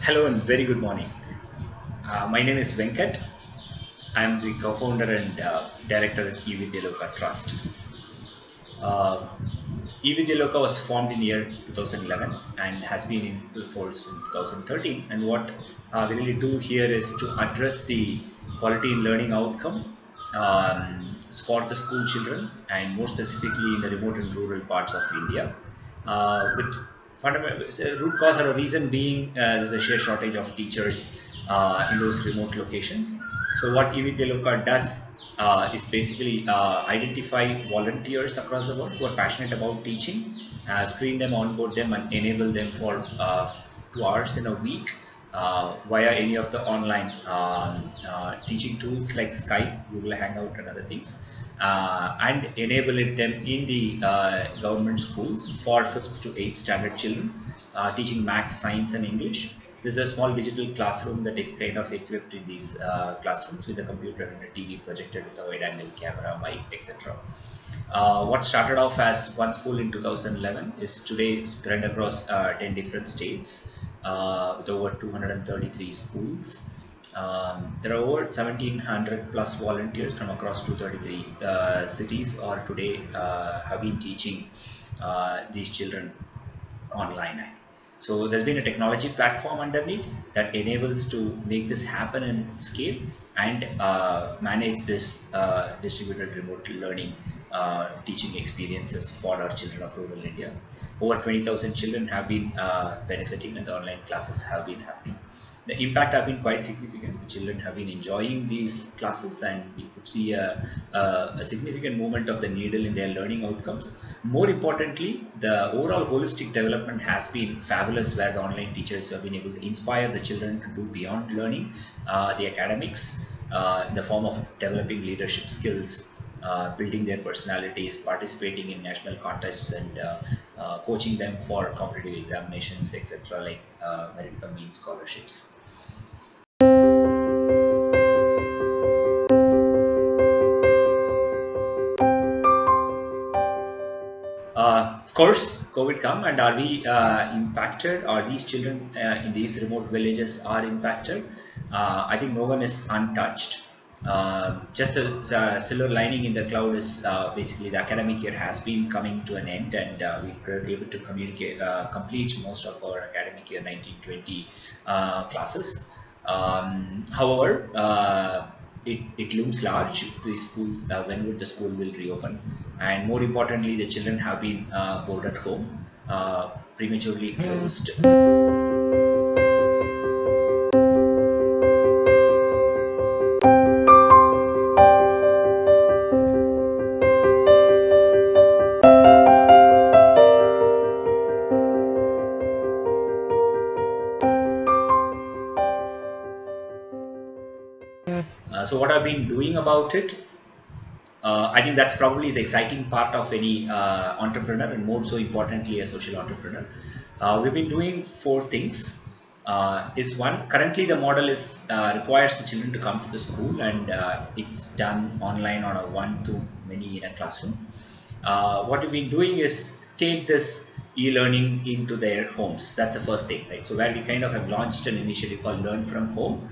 Hello and very good morning. My name is Venkat. I am the co-founder and director at eVidyaloka Trust. Uh, eVidyaloka was formed in year 2011 and has been in full force from 2013. And what we really do here is to address the quality in learning outcome for the school children and more specifically in the remote and rural parts of India. With fundamental root cause or a reason being there's a sheer shortage of teachers in those remote locations. So what eVidyaloka does is basically identify volunteers across the world who are passionate about teaching, screen them, onboard them, and enable them for 2 hours in a week via any of the online teaching tools like Skype, Google Hangout, and other things, and enable them in the government schools for 5th to 8th standard children, teaching maths, science, and English. There's a small digital classroom that is kind of equipped in these classrooms with a computer and a TV projected with a wide angle camera, mic, etc. What started off as one school in 2011 is today spread across 10 different states with over 233 schools. There are over 1700 plus volunteers from across 233 cities or today have been teaching these children online. So there's been a technology platform underneath that enables to make this happen in scale and manage this distributed remote learning teaching experiences for our children of rural India. Over 20,000 children have been benefiting and the online classes have been happening. The impact have been quite significant. The children have been enjoying these classes and we could see a significant movement of the needle in their learning outcomes. More importantly, the overall holistic development has been fabulous where the online teachers have been able to inspire the children to do beyond learning the academics in the form of developing leadership skills, building their personalities, participating in national contests, and coaching them for competitive examinations, etc., like merit cum means scholarships. Of course, COVID come and are we impacted? Are these children in these remote villages are impacted? I think no one is untouched. Just a silver lining in the cloud is basically the academic year has been coming to an end and we were able to complete most of our academic year 1920 classes. However, it looms large. The schools, when would the school will reopen? And more importantly, the children have been bored at home, prematurely closed. So what I've been doing about it, I think that's probably the exciting part of any entrepreneur and more so importantly a social entrepreneur. We've been doing four things. Is one, currently the model is requires the children to come to the school and it's done online on a one to many in a classroom. What we've been doing is take this e-learning into their homes. That's the first thing, right? So where we kind of have launched an initiative called Learn from Home,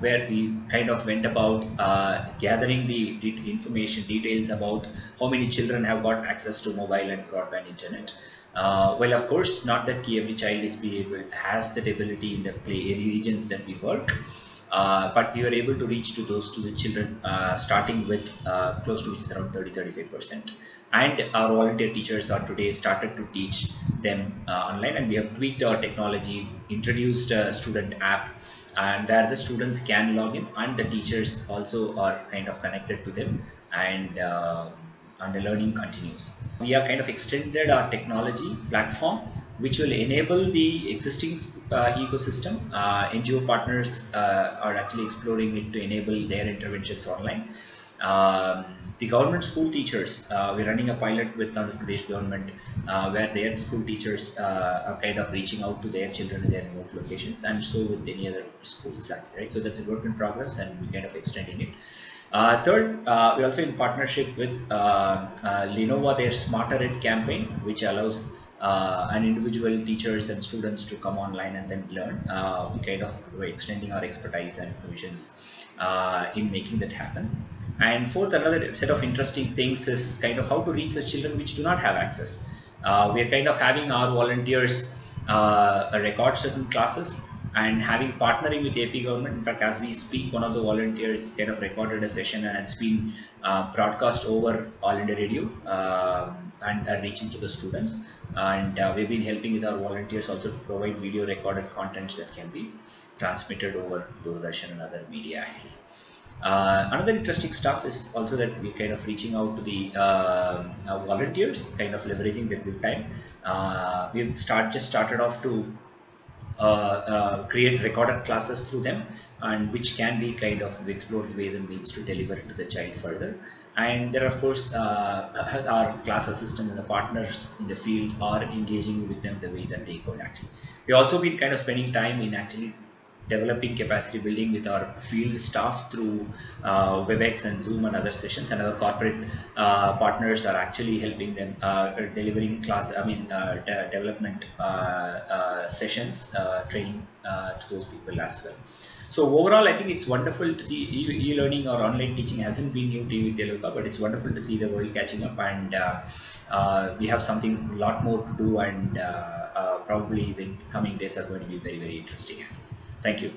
where we kind of went about gathering the information details about how many children have got access to mobile and broadband internet. Well, of course, not that every child is be able has that ability in the play regions that we work. But we were able to reach to those to the children starting with close to which is around 30-35%, and our volunteer teachers are today started to teach them online, and we have tweaked our technology, introduced a student app and where the students can log in and the teachers also are kind of connected to them and the learning continues. We have kind of extended our technology platform which will enable the existing ecosystem. NGO partners are actually exploring it to enable their interventions online. The government school teachers, we're running a pilot with Andhra Pradesh government where their school teachers are kind of reaching out to their children in their remote locations, and so with any other schools, right? So that's a work in progress and we're kind of extending it. Third, we're also in partnership with Lenovo, their Smarter Ed campaign, which allows and individual teachers and students to come online and then learn. We kind of were extending our expertise and provisions in making that happen. And fourth, another set of interesting things is kind of how to reach the children which do not have access. We are kind of having our volunteers record certain classes and having partnering with AP government. In fact, as we speak, one of the volunteers kind of recorded a session and it's been broadcast over All India Radio and reaching to the students. And we've been helping with our volunteers also to provide video recorded contents that can be transmitted over Doordarshan and other media actually. Another interesting stuff is also that we're kind of reaching out to the volunteers, kind of leveraging their good time. We've just started off to create recorded classes through them, and which can be kind of explored ways and means to deliver it to the child further. And there are of course our class assistant and the partners in the field are engaging with them the way that they could actually. We also been kind of spending time in actually developing capacity building with our field staff through WebEx and Zoom and other sessions, and our corporate partners are actually helping them delivering development sessions, training to those people as well. So overall, I think it's wonderful to see e-learning or online teaching hasn't been new to Vidyaaloka, but it's wonderful to see the world catching up, and we have something a lot more to do, and probably the coming days are going to be very, very interesting. Thank you.